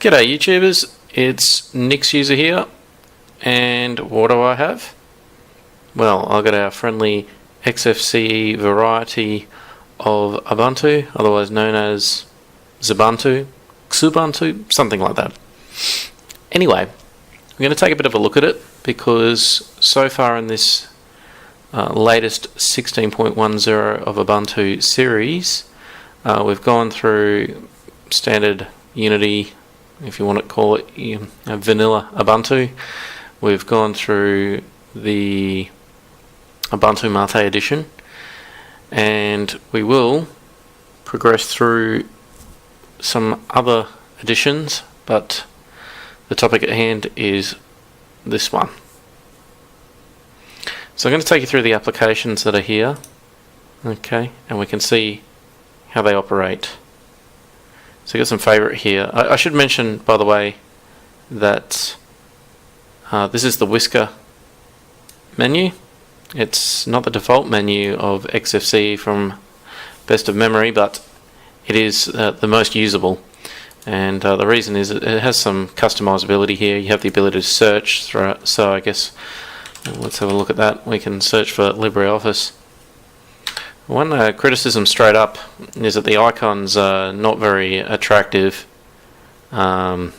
G'day YouTubers, it's Nick's User here, and what do I have? Well, I've got our friendly XFCE variety of Ubuntu, otherwise known as Xubuntu, something like that. Anyway, we're going to take a bit of a look at it, because so far in this latest 16.10 of Ubuntu series, we've gone through standard Unity, if you want to call it vanilla Ubuntu. We've gone through the Ubuntu Mate edition, and we will progress through some other editions, but the topic at hand is this one. So I'm going to take you through the applications that are here, okay, and we can see how they operate. So you've got some favourite here. I should mention, by the way, that this is the Whisker menu. It's not the default menu of XFCE from best of memory, but it is the most usable. And the reason is it has some customizability here. You have the ability to search through it. So I guess let's have a look at that. We can search for LibreOffice. One criticism straight up is that the icons are not very attractive. For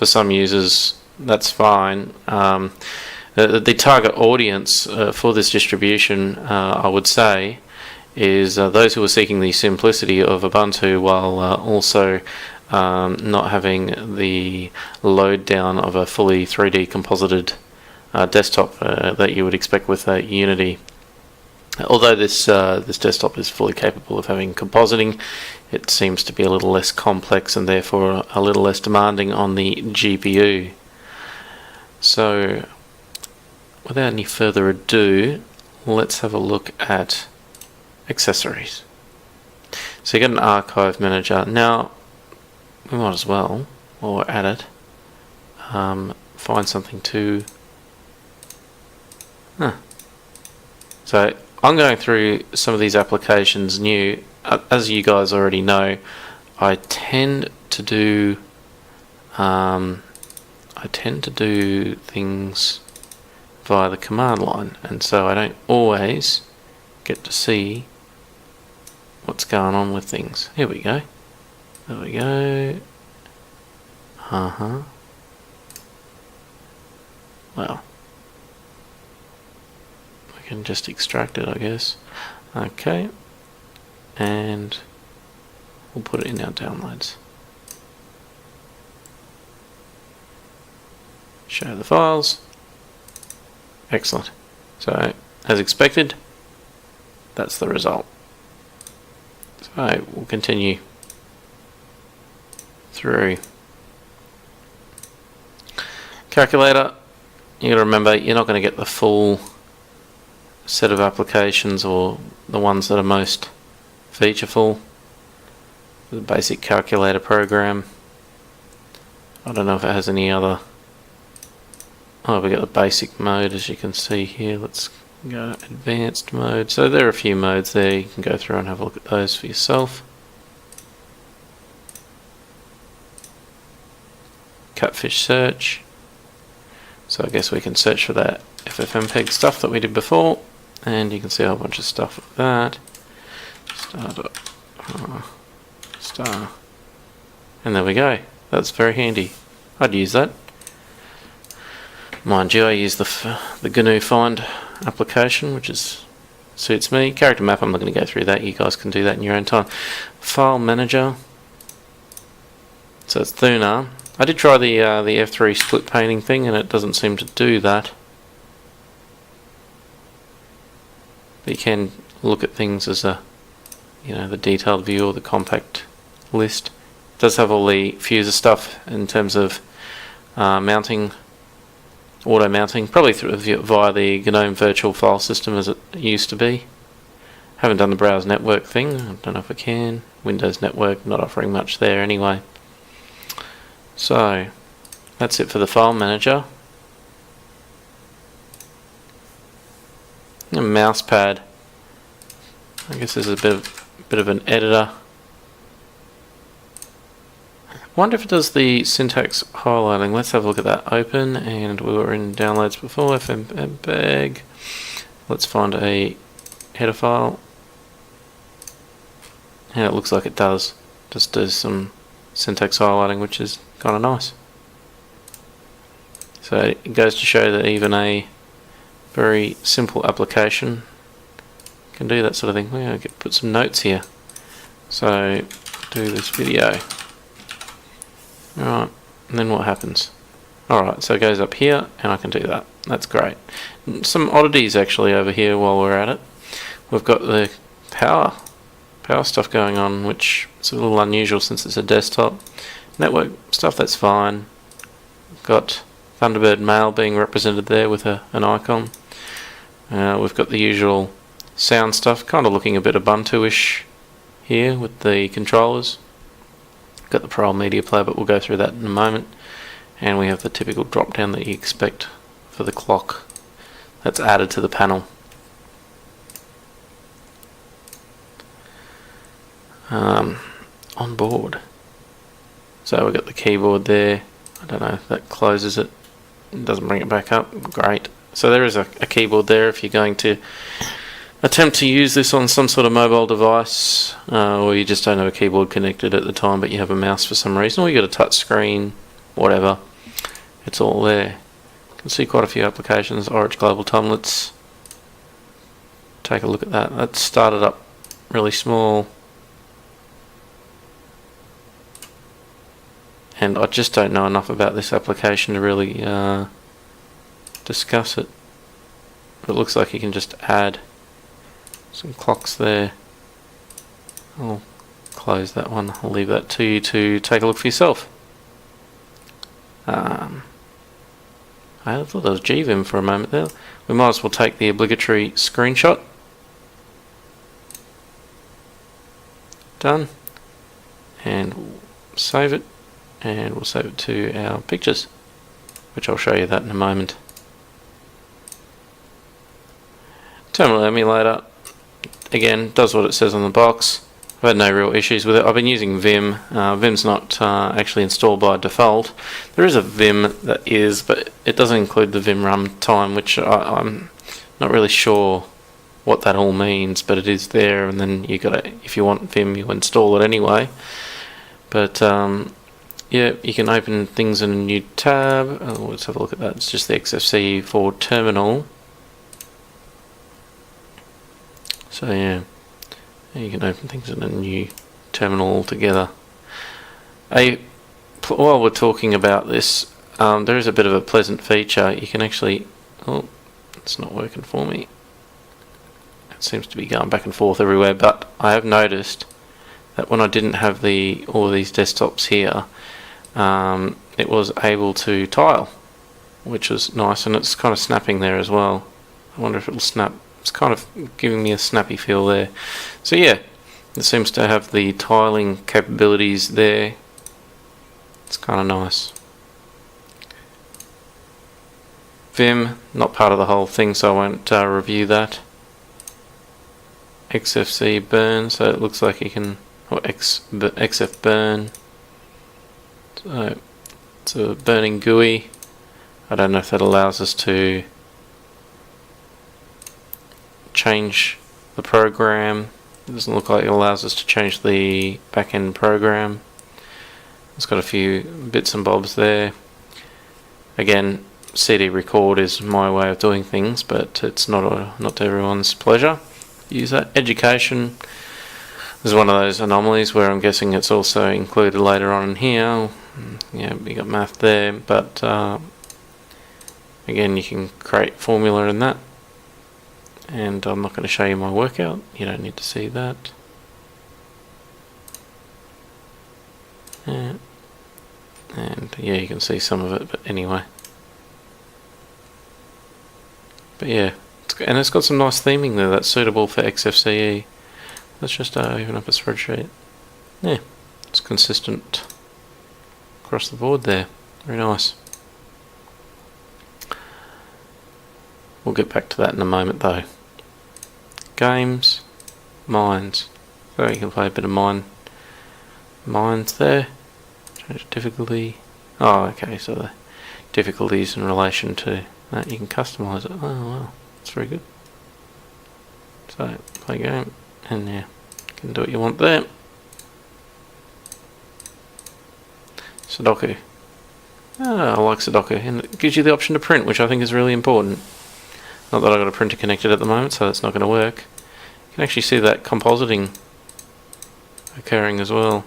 some users, that's fine. The target audience for this distribution, I would say, is those who are seeking the simplicity of Ubuntu while also not having the load down of a fully 3D composited desktop that you would expect with Unity. Although this desktop is fully capable of having compositing, it seems to be a little less complex and therefore a little less demanding on the GPU. So, without any further ado, let's have a look at accessories. So you get an archive manager. Now, we might as well, while we're at it, find something to... So, I'm going through some of these applications new. As you guys already know, I tend to do things via the command line, and so I don't always get to see what's going on with things. Here we go. There we go. Well, can just extract it, I guess. Okay, and we'll put it in our downloads. Show the files. Excellent. So, as expected, that's the result. So, we'll continue through. Calculator, you gotta remember, you're not going to get the full set of applications or the ones that are most featureful. The basic calculator program. I don't know if it has any other. Oh, we got the basic mode, as you can see here. Let's go advanced mode. So there are a few modes there. You can go through and have a look at those for yourself. Catfish search. So I guess we can search for that FFmpeg stuff that we did before. And you can see a whole bunch of stuff like that. Star. And there we go. That's very handy. I'd use that. Mind you, I use the GNU Find application, which suits me. Character map, I'm not going to go through that. You guys can do that in your own time. File manager. So it's Thuna. I did try the F3 split painting thing, and it doesn't seem to do that. But you can look at things as the detailed view or the compact list. It does have all the fuser stuff in terms of mounting, auto mounting, probably via the GNOME virtual file system as it used to be. Haven't done the browse network thing. I don't know if I can. Windows network, not offering much there anyway. So that's it for the file manager. A mouse pad. I guess this is a bit of an editor. wonder if it does the syntax highlighting. Let's have a look at that. Open, and we were in downloads before, fmpeg. Let's find a header file. And it looks like it does. Just does some syntax highlighting, which is kind of nice. So it goes to show that even a very simple application can do that sort of thing. We're going to put some notes here. So do this video. Alright, and then what happens? Alright, so it goes up here and I can do that. That's great. Some oddities actually over here while we're at it. We've got the power stuff going on, which is a little unusual since it's a desktop. Network stuff, that's fine. Got Thunderbird Mail being represented there with an icon. We've got the usual sound stuff, kind of looking a bit Ubuntu-ish here with the controllers. Got the Multimedia player, but we'll go through that in a moment. And we have the typical drop down that you expect for the clock that's added to the panel. On board. So we've got the keyboard there. I don't know if that closes it. It doesn't bring it back up. Great. So there is a keyboard there if you're going to attempt to use this on some sort of mobile device, or you just don't have a keyboard connected at the time but you have a mouse for some reason, or you got a touch screen, whatever. It's all there. You can see quite a few applications. Orange Global Time. Let's take a look at that. That started up really small. And I just don't know enough about this application to really discuss it. But it looks like you can just add some clocks there. I'll close that one. I'll leave that to you to take a look for yourself. I thought that was GVim for a moment there. We might as well take the obligatory screenshot. Done. And save it. And we'll save it to our pictures, which I'll show you that in a moment. Terminal emulator, again, does what it says on the box. I've had no real issues with it. I've been using Vim. Vim's not actually installed by default. There is a Vim that is, but it doesn't include the Vim runtime, which I'm not really sure what that all means, but it is there, and then you got to, if you want Vim, you install it anyway. But yeah, you can open things in a new tab. Let's have a look at that. It's just the XFCE for terminal. So yeah, you can open things in a new terminal altogether. While we're talking about this, there is a bit of a pleasant feature. You can actually... Oh, it's not working for me. It seems to be going back and forth everywhere, but I have noticed that when I didn't have all of these desktops here, it was able to tile, which was nice, and it's kind of snapping there as well. I wonder if it'll snap. It's kind of giving me a snappy feel there. So yeah, it seems to have the tiling capabilities there. It's kind of nice. Vim, not part of the whole thing, so I won't review that. XFCE burn, so it looks like you can, or XF burn. So it's a burning GUI. I don't know if that allows us to change the program. It doesn't look like it allows us to change the back-end program. It's got a few bits and bobs there. Again, CD record is my way of doing things, but it's not to everyone's pleasure. Use that. Education is one of those anomalies where I'm guessing it's also included later on in here. Yeah, you got math there, but again, you can create formula in that. And I'm not going to show you my workout. You don't need to see that. Yeah. And yeah, you can see some of it, but anyway. But yeah, and it's got some nice theming there that's suitable for XFCE. Let's just open up a spreadsheet. Yeah, it's consistent across the board there. Very nice. We'll get back to that in a moment though. Games, mines. So you can play a bit of mines there. Change difficulty. Oh, okay, so the difficulties in relation to that, you can customize it. Oh, wow, that's very good. So, play game, and yeah, you can do what you want there. Sudoku. I like Sudoku, and it gives you the option to print, which I think is really important. Not that I've got a printer connected at the moment, so that's not going to work. You can actually see that compositing occurring as well.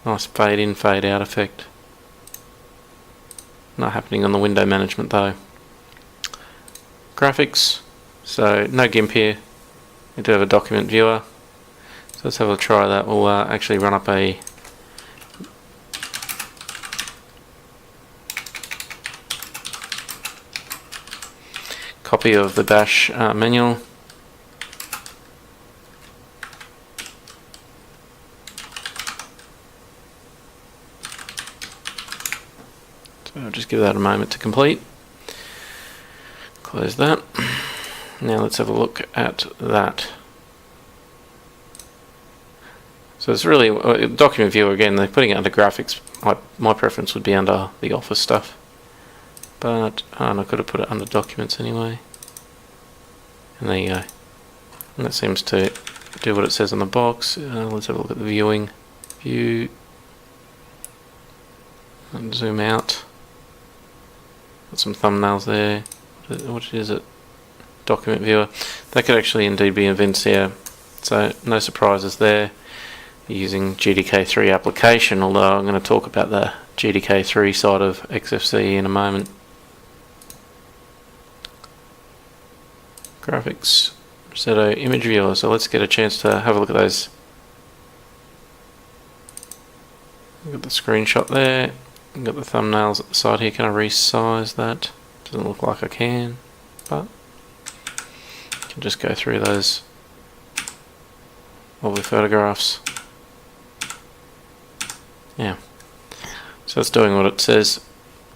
Nice fade in, fade out effect. Not happening on the window management though. Graphics. So no GIMP here. We do have a document viewer. So let's have a try that. We'll actually run up a copy of the bash manual. So I'll just give that a moment to complete. Close that. Now let's have a look at that. So it's really document viewer again. They're putting it under graphics. My preference would be under the Office stuff, but I could have put it under documents anyway. And there you go. And that seems to do what it says on the box. Let's have a look at the viewing. View. And zoom out. Got some thumbnails there. What is it? Document viewer. That could actually indeed be events here. So no surprises there. Using GDK3 application, although I'm going to talk about the GDK3 side of XFCE in a moment. Graphics, Rossetto, image viewer. So let's get a chance to have a look at those. Got the screenshot there. Got the thumbnails at the side here. Can I resize that? Doesn't look like I can, but I can just go through those lovely photographs. Yeah. So it's doing what it says.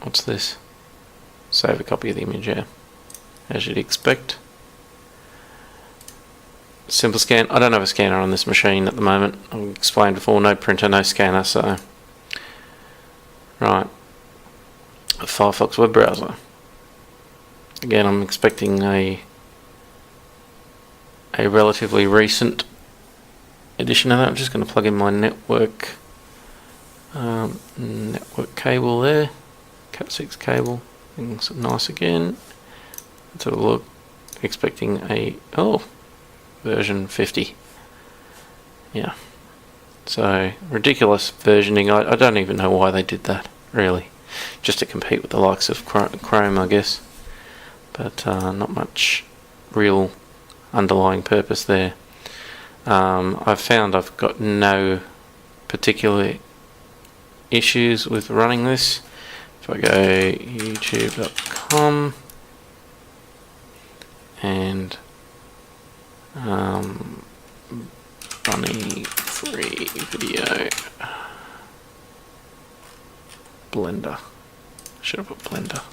What's this? Save a copy of the image, yeah. As you'd expect. Simple scan. I don't have a scanner on this machine at the moment. I've explained before, no printer, no scanner, so. Right. A Firefox web browser. Again, I'm expecting a relatively recent edition of that. I'm just going to plug in my network cable there. Cat6 cable. Things nice again. Let's have a look. Expecting a version 50. Yeah. So ridiculous versioning. I don't even know why they did that, really. Just to compete with the likes of Chrome, I guess. But not much real underlying purpose there. I've found I've got no particular issues with running this. If I go youtube.com and bunny free video Blender. Should have put Blender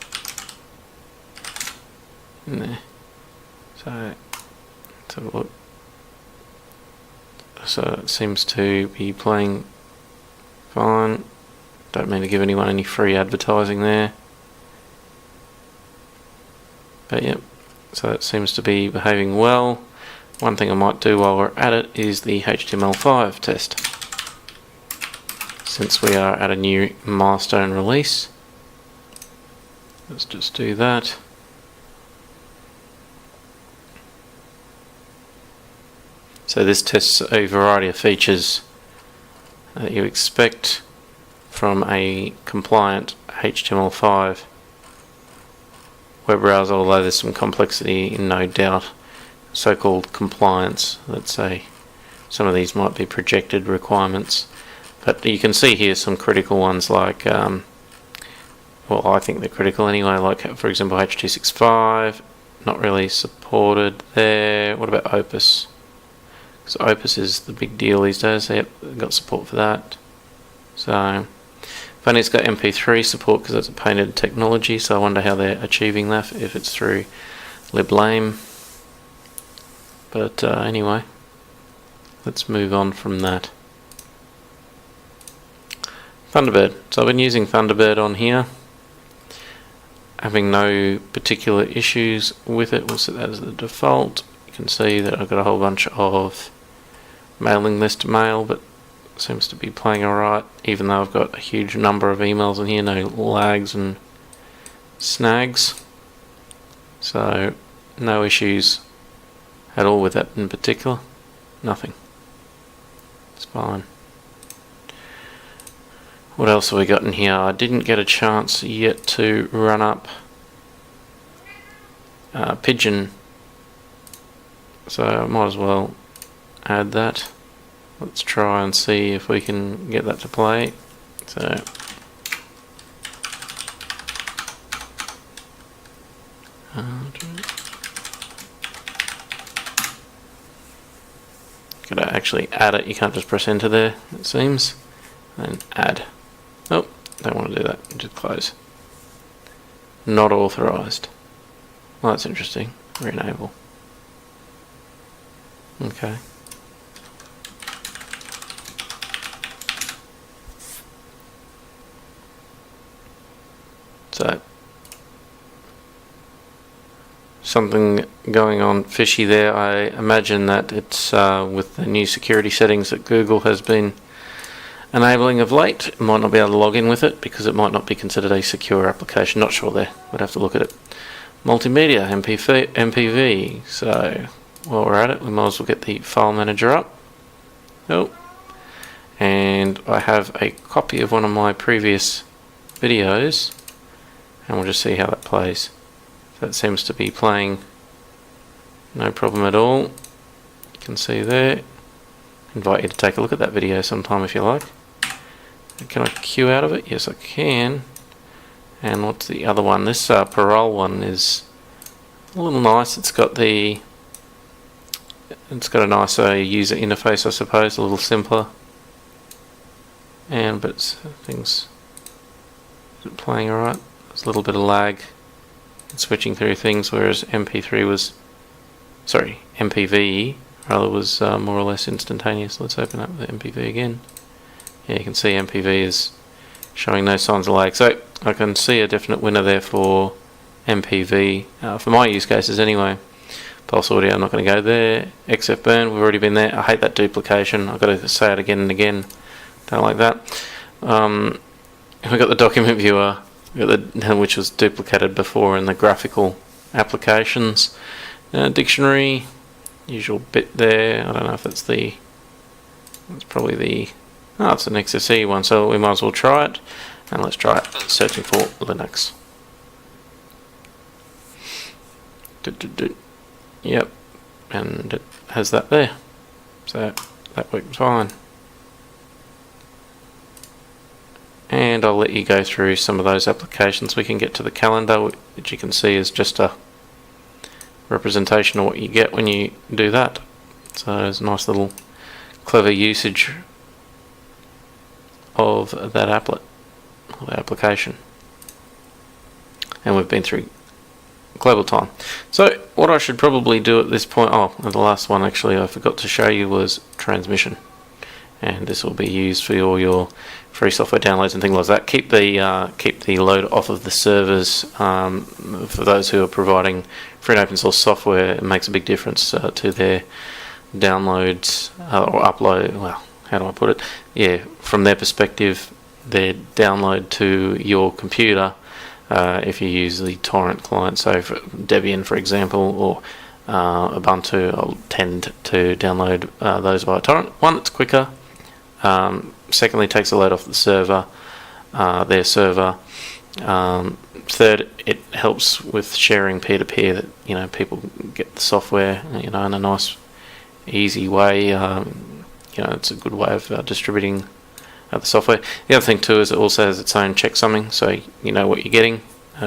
in there. So let's have a look. So it seems to be playing fine. Don't mean to give anyone any free advertising there. But yep, so it seems to be behaving well. One thing I might do while we're at it is the HTML5 test. Since we are at a new milestone release. Let's just do that. So this tests a variety of features that you expect from a compliant HTML5 web browser, although there's some complexity in no doubt. So-called compliance, let's say. Some of these might be projected requirements. But you can see here some critical ones like, well, I think they're critical anyway, like for example H.265, not really supported there. What about Opus? So Opus is the big deal these days. Yep, got support for that. So funny, it's got MP3 support because it's a patented technology, so I wonder how they're achieving that, if it's through liblame. But anyway, let's move on from that. Thunderbird. So I've been using Thunderbird on here, having no particular issues with it. We'll set that as the default. You can see that I've got a whole bunch of mailing list mail, but it seems to be playing alright, even though I've got a huge number of emails in here, no lags and snags. So no issues at all with that in particular. Nothing. It's fine. What else have we got in here? I didn't get a chance yet to run up Pigeon, so I might as well add that. Let's try and see if we can get that to play. So gotta actually add it. You can't just press enter there, it seems, and add. Oh, don't want to do that. Just close. Not authorized. Well, that's interesting. Re-enable. Okay. So something going on fishy there. I imagine that it's with the new security settings that Google has been enabling of late. It might not be able to log in with it because it might not be considered a secure application. Not sure there. We'd have to look at it. Multimedia, MPV. So while we're at it, we might as well get the file manager up. Oh, and I have a copy of one of my previous videos, and we'll just see how that plays. That seems to be playing no problem at all. You can see there. Invite you to take a look at that video sometime if you like. Can I queue out of it? Yes, I can. And what's the other one? This parole one is a little nice. It's got a nicer user interface, I suppose, a little simpler. But things is it playing alright. There's a little bit of lag in switching through things, whereas MPV was more or less instantaneous. Let's open up the MPV again. Yeah, you can see MPV is showing no signs of lag. So I can see a definite winner there for MPV, for my use cases anyway. Pulse audio, I'm not going to go there. XFBurn, we've already been there. I hate that duplication. I've got to say it again and again. Don't like that. We've got the document viewer, which was duplicated before in the graphical applications. Dictionary, usual bit there. I don't know if that's probably the, it's an XFCE one, so we might as well try it. And let's try it, searching for Linux. Yep, and it has that there. So that worked fine. And I'll let you go through some of those applications. We can get to the calendar, which you can see is just a representation of what you get when you do that. So there's a nice little clever usage of that applet, or the application. And we've been through global time. So what I should probably do at this point, the last one actually I forgot to show you was transmission. And this will be used for all your free software downloads and things like that. Keep the load off of the servers. For those who are providing free and open source software, it makes a big difference to their downloads or upload. Well, how do I put it? Yeah, from their perspective, their download to your computer. If you use the torrent client, so for Debian, for example, or Ubuntu, I'll tend to download those via torrent. One, it's quicker. Secondly, takes a load off the server, their server. Third, it helps with sharing peer-to-peer. That people get the software, in a nice, easy way. It's a good way of distributing the software. The other thing too is it also has its own checksumming, so you know what you're getting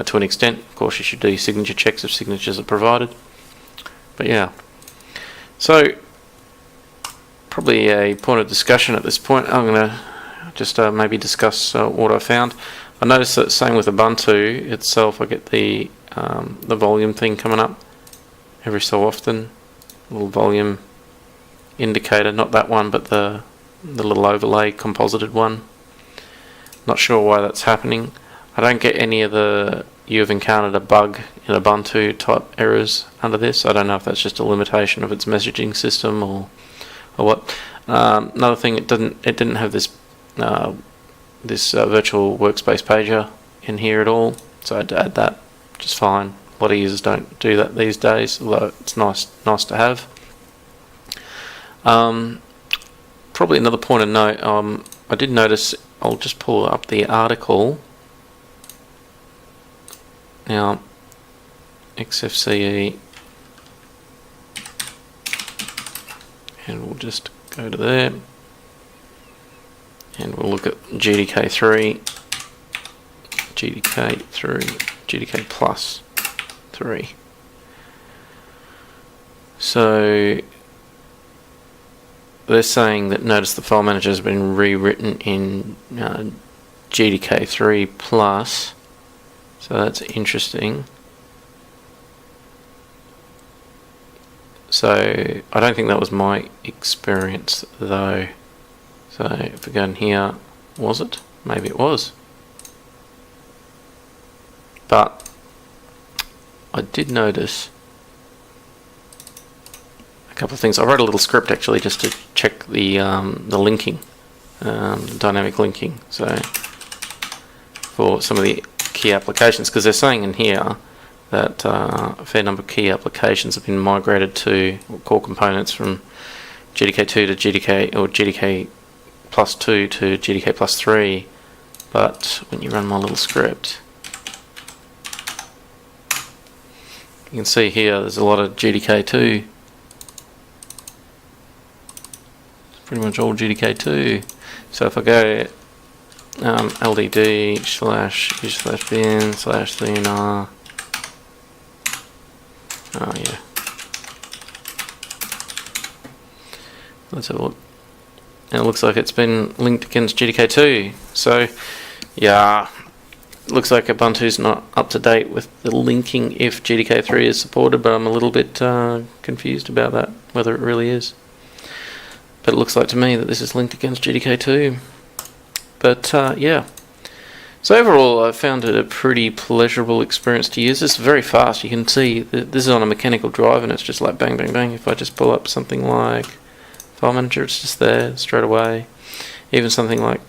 to an extent. Of course, you should do your signature checks if signatures are provided. But yeah, so probably a point of discussion at this point. I'm going to just maybe discuss what I found. I noticed that same with Ubuntu itself. I get the volume thing coming up every so often. Little volume indicator, not that one, but the little overlay composited one. Not sure why that's happening. I don't get any of the "you've encountered a bug in Ubuntu" type errors under this. I don't know if that's just a limitation of its messaging system or what. Another thing, it didn't have this virtual workspace pager in here at all, so I had to add that, which is fine. A lot of users don't do that these days, although it's nice to have. Probably another point of note, I did notice, I'll just pull up the article. Now, XFCE, and we'll just go to there, and we'll look at GDK3, GDK plus 3. So they're saying that notice the file manager has been rewritten in GDK3 plus. So that's interesting. So I don't think that was my experience though. So if we go in here, was it? Maybe it was. But I did notice a couple of things. I wrote a little script actually just to check the linking, dynamic linking. So for some of the key applications, because they're saying in here that a fair number of key applications have been migrated to core components from GDK2 to GDK, or GDK plus 2 to GDK plus 3. But when you run my little script, you can see here there's a lot of GDK2. It's pretty much all GDK2. So if I go LDD / bin / CNR. Oh yeah. Let's have a look. And it looks like it's been linked against GDK2. So yeah, it looks like Ubuntu's not up to date with the linking if GDK3 is supported, but I'm a little bit confused about that, whether it really is. But it looks like to me that this is linked against GDK2. But yeah, so overall I found it a pretty pleasurable experience to use. This is very fast. You can see that this is on a mechanical drive and it's just like bang bang bang. If I just pull up something like File Manager, it's just there straight away. Even something like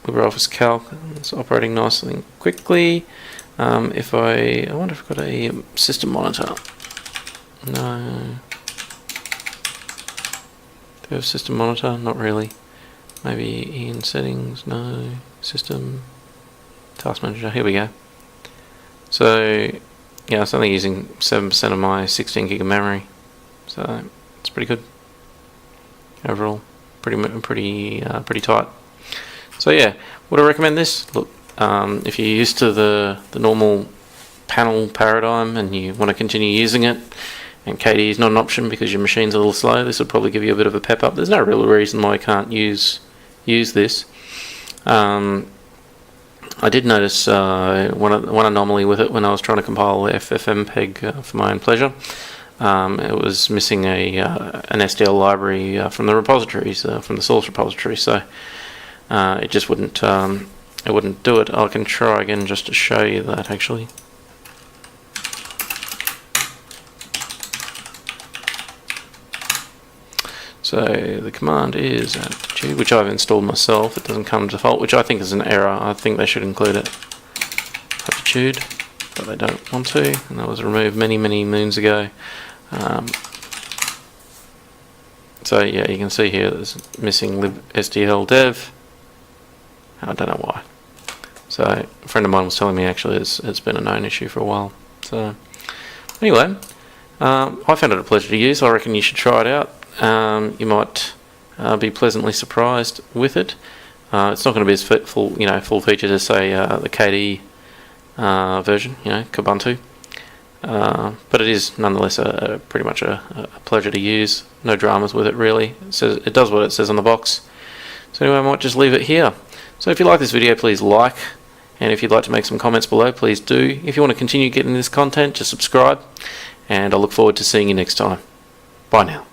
LibreOffice Calc, it's operating nicely and quickly. If I wonder if I've got a system monitor. No. Do we have a system monitor? Not really. Maybe in settings, no. System, task manager, here we go. So yeah, it's only using 7% of my 16 gig of memory, so it's pretty good overall. Pretty tight. So yeah, would I recommend this? Look, if you're used to the normal panel paradigm and you want to continue using it, and KDE is not an option because your machine's a little slow, this would probably give you a bit of a pep up. There's no real reason why I can't use this. I did notice one anomaly with it when I was trying to compile FFmpeg for my own pleasure. It was missing an STL library from the repositories, from the source repository, so it just wouldn't do it. I can try again just to show you that actually. So the command is attitude, which I've installed myself. It doesn't come default, which I think is an error. I think they should include it. Attitude, but they don't want to, and that was removed many moons ago. So yeah, you can see here there's missing libstl dev. I don't know why. So a friend of mine was telling me actually it's been a known issue for a while. So anyway, I found it a pleasure to use. I reckon you should try it out. You might be pleasantly surprised with it. It's not going to be as full featured as say the KDE version, Xubuntu, but it is nonetheless pretty much a pleasure to use. No dramas with it really. It does what it says on the box. So anyway, I might just leave it here. So if you like this video, please like, and if you'd like to make some comments below, please do. If you want to continue getting this content, just subscribe, and I look forward to seeing you next time. Bye now.